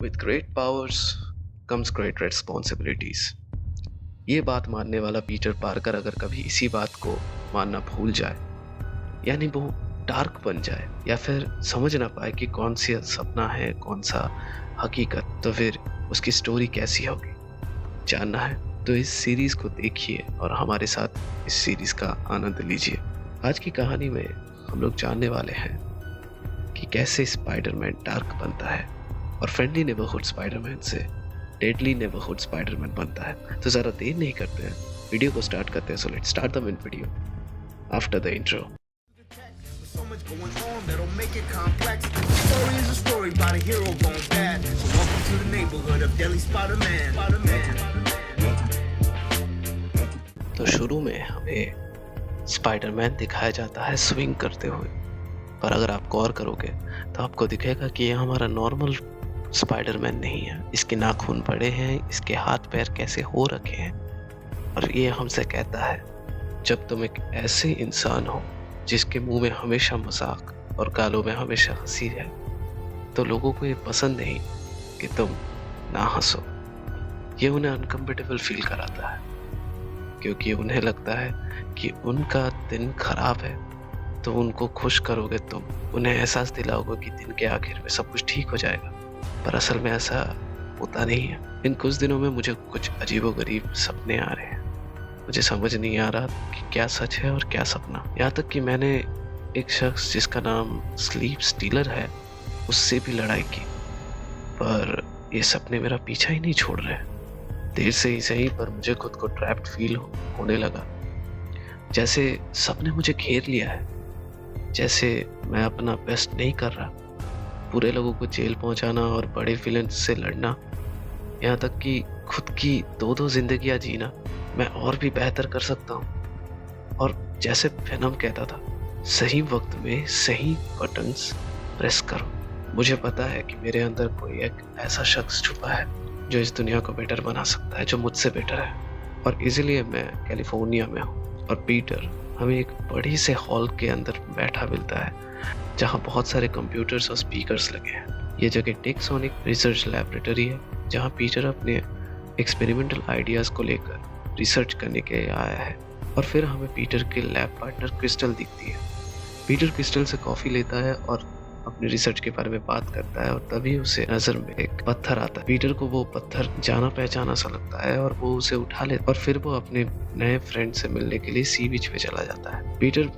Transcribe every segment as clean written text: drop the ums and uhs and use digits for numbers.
With great powers comes great responsibilities। ये बात मानने वाला पीटर पार्कर अगर कभी इसी बात को मानना भूल जाए, यानी वो डार्क बन जाए या फिर समझ ना पाए कि कौन सी सपना है कौन सा हकीकत, तो फिर उसकी स्टोरी कैसी होगी। जानना है तो इस सीरीज को देखिए और हमारे साथ इस सीरीज का आनंद लीजिए। आज की कहानी में हम लोग जानने वाले हैं कि कैसे स्पाइडरमैन डार्क बनता है और फ्रेंडली नेबरहुड स्पाइडरमैन से डेडली नेबरहुड स्पाइडरमैन बनता है। तो ज़रा देर नहीं करते हैं, वीडियो को स्टार्ट करते हैं। So let's start the main video after the intro. So much going on that'll make it complex. The story is a story about a hero gone bad. So welcome to the neighborhood of Deadly Spider-Man. तो शुरू में हमें Spiderman दिखाया जाता है swing करते हुए, पर अगर आप गौर करोगे तो आपको दिखेगा कि ये हमारा नॉर्मल स्पाइडरमैन नहीं है। इसके नाखून बड़े हैं, इसके हाथ पैर कैसे हो रखे हैं, और ये हमसे कहता है जब तुम एक ऐसे इंसान हो जिसके मुंह में हमेशा मजाक और गालों में हमेशा हंसी है, तो लोगों को ये पसंद नहीं कि तुम ना हंसो। ये उन्हें अनकंफर्टेबल फील कराता है, क्योंकि उन्हें लगता है कि उनका दिन खराब है, तो उनको खुश करोगे तुम, उन्हें एहसास दिलाओगे कि दिन के आखिर में सब कुछ ठीक हो जाएगा। पर असल में ऐसा होता नहीं है। इन कुछ दिनों में मुझे कुछ अजीबोगरीब सपने आ रहे हैं। मुझे समझ नहीं आ रहा कि क्या सच है और क्या सपना। यहाँ तक कि मैंने एक शख्स जिसका नाम स्लीप स्टीलर है उससे भी लड़ाई की, पर ये सपने मेरा पीछा ही नहीं छोड़ रहे। देर से ही सही, पर मुझे खुद को ट्रैप्ड फील होने लगा, जैसे सबने मुझे घेर लिया है, जैसे मैं अपना बेस्ट नहीं कर रहा। पूरे लोगों को जेल पहुंचाना और बड़े विलन से लड़ना, यहाँ तक कि खुद की दो जिंदगियां जीना मैं और भी बेहतर कर सकता हूँ। और जैसे वेनम कहता था, सही वक्त में सही बटन्स प्रेस करो। मुझे पता है कि मेरे अंदर कोई एक ऐसा शख्स छुपा है जो इस दुनिया को बेटर बना सकता है, जो मुझसे बेटर है। और इसीलिए मैं कैलिफोर्निया में हूँ और पीटर हमें एक बड़ी से हॉल के अंदर बैठा मिलता है, जहाँ बहुत सारे कंप्यूटर्स और स्पीकर्स लगे हैं। ये जगह टेक्सोनिक रिसर्च लैबोरेटरी है, जहाँ पीटर अपने एक्सपेरिमेंटल आइडियाज़ को लेकर रिसर्च करने के लिए आया है। और फिर हमें पीटर के लैब पार्टनर क्रिस्टल दिखती है। पीटर क्रिस्टल से कॉफ़ी लेता है और अपने रिसर्च के बारे में बात करता है, और तभी उसे नज़र में एक पत्थर आता है। पीटर को वो पत्थर जाना पहचाना सा लगता है और वो उसे उठा लेता है, और फिर वो अपने नए फ्रेंड से मिलने के लिए सी बीच पे चला जाता है। पीटर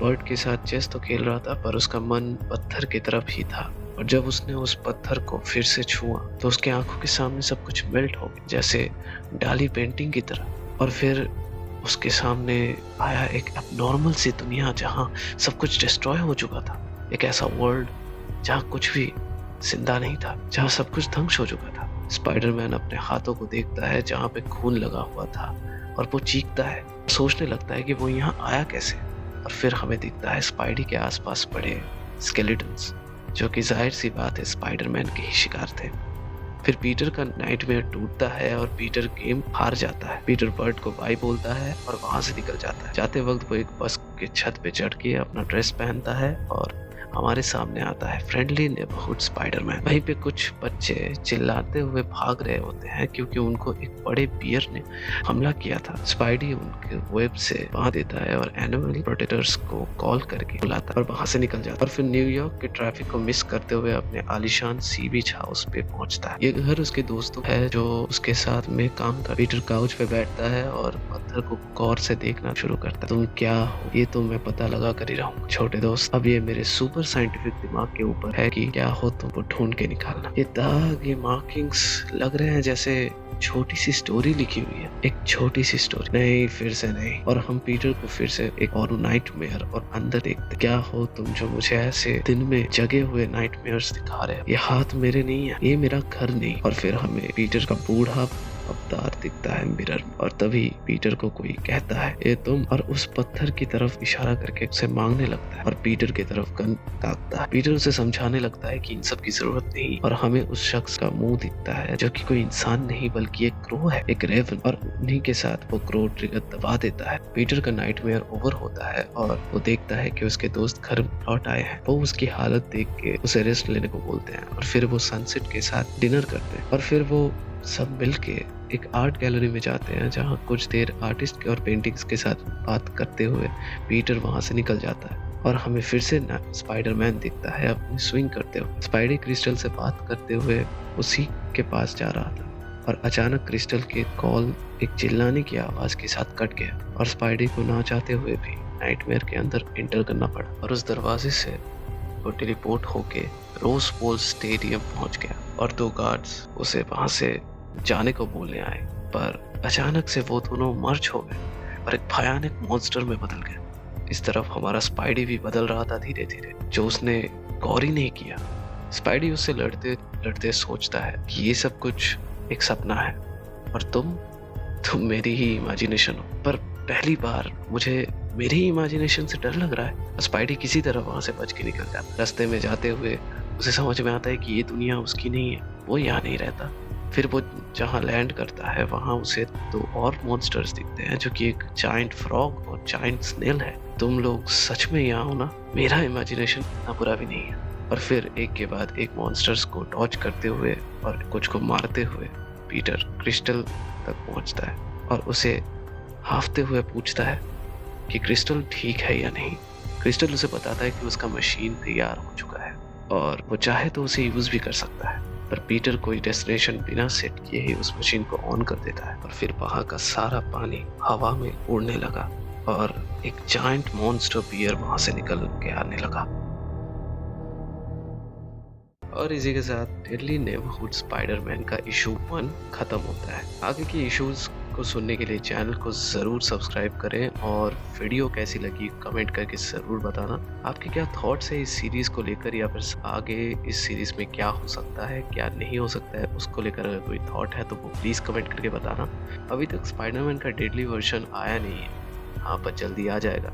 बर्ड के साथ चेस तो खेल रहा था, पर उसका मन पत्थर की तरफ ही था। और जब उसने उस पत्थर को फिर से छुआ तो उसके आंखों के सामने सब कुछ मेल्ट हो गया, जैसे डाली पेंटिंग की तरह। और फिर उसके सामने आया एक नॉर्मल सी दुनिया, जहाँ सब कुछ डिस्ट्रॉय हो चुका था। एक ऐसा वर्ल्ड जहाँ कुछ भी जिंदा नहीं था, जहाँ सब कुछ ध्वंस हो चुका था। स्पाइडरमैन अपने हाथों को देखता है जहाँ पे खून लगा हुआ था, और वो चीखता है, सोचने लगता है कि वो यहाँ आया कैसे। और फिर हमें दिखता है स्पाइडी के आसपास पड़े स्केलेटन्स, जो कि जाहिर सी बात है स्पाइडरमैन के ही शिकार थे। फिर पीटर का नाइटमेयर टूटता है और पीटर गेम हार जाता है। पीटर बर्ड को बाय बोलता है और वहां से निकल जाता है। जाते वक्त वो एक बस के छत पे चढ़ के अपना ड्रेस पहनता है और हमारे सामने आता है फ्रेंडली नेबरहुड स्पाइडरमैन। वहीं पे कुछ बच्चे चिल्लाते हुए भाग रहे होते हैं, क्योंकि उनको एक बड़े बियर ने हमला किया था। स्पाइडी उनके वेब से बांध देता है और एनिमल प्रोटेक्टर्स को कॉल करके बुलाता है और वहां से निकल जाता है। और फिर न्यूयॉर्क के ट्रैफिक को मिस करते हुए अपने आलीशान सी बीच हाउस पे पहुंचता है। ये घर उसके दोस्तों है जो उसके साथ में काम कर। पीटर काउच पे बैठता है और पत्थर को गौर से देखना शुरू करता है। तुम क्या हो, ये तो मैं पता लगा कर ही रहूं छोटे दोस्त। अब ये मेरे सुपर साइंटिफिक दिमाग के ऊपर है कि क्या हो तुमको ढूंढ के निकालना। ये दाग, ये मार्किंग्स लग रहे हैं जैसे छोटी सी स्टोरी लिखी हुई है, एक छोटी सी स्टोरी। नहीं, फिर से नहीं। और हम पीटर को फिर से एक और नाइटमेयर और अंदर देखते। क्या हो तुम जो मुझे ऐसे दिन में जगे हुए नाइटमेयर्स दिखा रहे हो? ये हाथ मेरे नहीं है, ये मेरा घर नहीं। और फिर हमें पीटर का बूढ़ा अवतार दिखता है मिरर में। और तभी पीटर को कोई कहता है ये तुम, और उस पत्थर की तरफ इशारा करके उसे मांगने लगता है और पीटर की तरफ गन ताकता है। पीटर उसे समझाने लगता है कि इन सब की जरूरत नहीं और हमें उस शख्स का मुंह दिखता है जो कि कोई इंसान नहीं बल्कि एक क्रो है, एक रेवन, और उन्हीं के साथ वो क्रो ट्रिगर दबा देता है। पीटर का नाइटमेयर ओवर होता है और वो देखता है कि उसके दोस्त घर लौट आए हैं। वो उसकी हालत देख के उसे रेस्ट लेने को बोलते हैं और फिर वो सनसेट के साथ डिनर करते हैं और फिर वो सब मिलके एक आर्ट गैलरी में जाते हैं जहाँ कुछ देर आर्टिस्ट और पेंटिंग्स के साथ बात करते हुए पीटर वहां से निकल जाता है और हमें फिर से स्पाइडरमैन दिखता है अपनी स्विंग करते हुए। स्पाइडी क्रिस्टल से बात करते हुए उसी के पास जा रहा था और अचानक क्रिस्टल के कॉल एक चिल्लाने की आवाज के साथ कट गया और स्पाइडी को ना चाहते हुए भी नाइटमेयर के अंदर एंटर करना पड़ा और उस दरवाजे से वो टेलीपोर्ट होके रोज बोल स्टेडियम पहुंच गया और दो गार्ड्स उसे वहां से जाने को बोलने आए, पर अचानक से वो दोनों मर्ज हो गए और एक भयानक मॉन्स्टर में बदल गए। इस तरफ हमारा स्पाइडी भी बदल रहा था धीरे धीरे, जो उसने गौर ही नहीं किया। स्पाइडी उससे लड़ते लड़ते सोचता है कि ये सब कुछ एक सपना है और तुम मेरी ही इमेजिनेशन हो। पर पहली बार मुझे मेरी ही इमेजिनेशन से डर लग रहा है। स्पाइडी किसी तरह वहां से बच के निकल जाता है। रास्ते में जाते हुए उसे समझ में आता है कि ये दुनिया उसकी नहीं है, वो यहाँ नहीं रहता। फिर वो जहाँ लैंड करता है वहाँ उसे दो और मॉन्स्टर्स दिखते हैं जो कि एक जायंट फ्रॉग और जायंट स्नेल है। तुम लोग सच में यहाँ हो ना? मेरा इमेजिनेशन इतना बुरा भी नहीं है। और फिर एक के बाद एक मॉन्स्टर्स को डॉज करते हुए और कुछ को मारते हुए पीटर क्रिस्टल तक पहुँचता है और उसे हाफते हुए पूछता है कि क्रिस्टल ठीक है या नहीं। क्रिस्टल उसे बताता है कि उसका मशीन तैयार हो चुका है और वो चाहे तो उसे यूज भी कर सकता है, पर पीटर कोई डेस्टिनेशन बिना सेट किए ही उस मशीन को ऑन कर देता है और फिर वहां का सारा पानी हवा में उड़ने लगा और एक जायंट मॉन्स्टर बियर वहां से निकल के आने लगा। और इसी के साथ डेडली नेबरहुड स्पाइडरमैन का इशू 1 खत्म होता है। आगे के इश्यूज को सुनने के लिए चैनल को जरूर सब्सक्राइब करें और वीडियो कैसी लगी कमेंट करके जरूर बताना। आपके क्या थॉट्स है इस सीरीज को लेकर, या फिर आगे इस सीरीज में क्या हो सकता है क्या नहीं हो सकता है उसको लेकर अगर कोई थॉट है तो वो प्लीज कमेंट करके बताना। अभी तक स्पाइडरमैन का डेडली वर्जन आया नहीं है, हाँ पर जल्दी आ जाएगा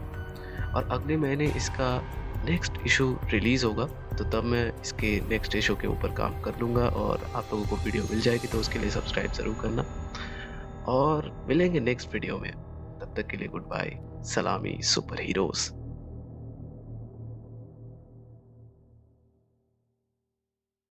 और अगले महीने इसका नेक्स्ट इशू रिलीज होगा, तो तब मैं इसके नेक्स्ट इशू के ऊपर काम कर लूँगा और आप लोगों को वीडियो मिल जाएगी, तो उसके लिए सब्सक्राइब ज़रूर करना और मिलेंगे नेक्स्ट वीडियो में। तब तक के लिए गुड बाय, सलामी सुपर हीरोज़।